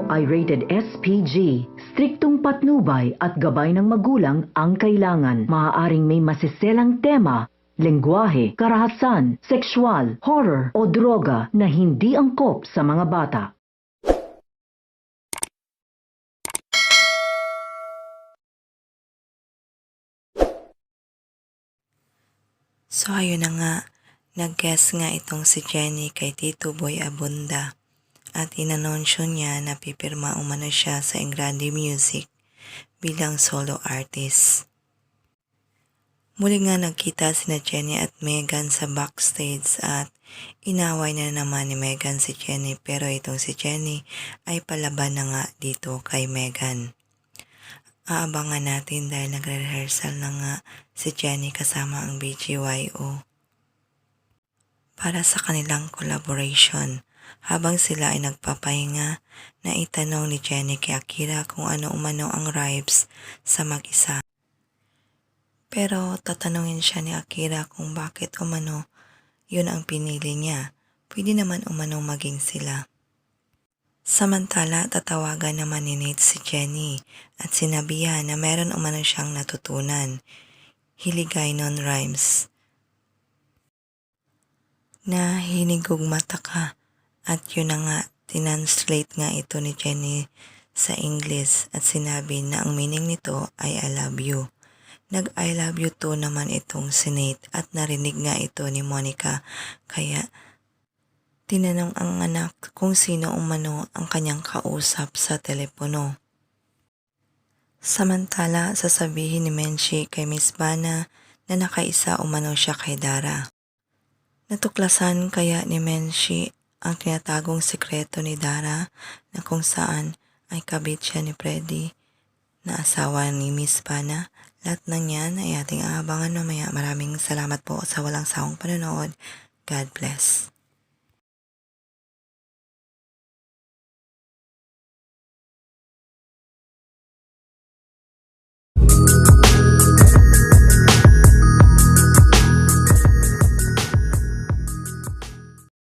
ay rated SPG. Striktong patnubay at gabay ng magulang ang kailangan. Maaaring may masiselang tema, lengguwahe, karahasan, sexual, horror o droga na hindi angkop sa mga bata. So ayun na nga, nag-guest nga itong si Jenny kay Tito Boy Abunda at inanunsyo niya na pipirma umano siya sa Engrande Music bilang solo artist. Muli nga nagkita sina Jenny at Megan sa backstage at inaway na naman ni Megan si Jenny, pero itong si Jenny ay palaban na nga dito kay Megan. Aabangan natin dahil nagre-rehearsal na nga si Jenny kasama ang BGYO para sa kanilang collaboration. Habang sila ay nagpapahinga, na itanong ni Jenny kay Akira kung ano umano ang rhymes sa mag-isa. Pero tatanungin siya ni Akira kung bakit umano yun ang pinili niya. Pwede naman umano maging sila. Samantala, tatawagan naman ni Nate si Jenny at sinabihan na meron umano siyang natutunan. Hiligaynon rhymes na hinigog mata ka, at yun na nga, tinanslate nga ito ni Jenny sa English at sinabi na ang meaning nito ay I love you. Nag-I love you too naman itong si Nate at narinig nga ito ni Monica, kaya tinanong ang anak kung sino umano ang kanyang kausap sa telepono. Samantala, sasabihin ni Menchi kay Miss Bana na nakaisa umano siya kay Dara. Natuklasan kaya ni Menchi ang tinatagong sekreto ni Dara na kung saan ay kabit siya ni Freddy na asawa ni Miss Bana. Lahat ng yan ay ating aabangan mamaya. Maraming salamat po sa walang sawang panonood. God bless.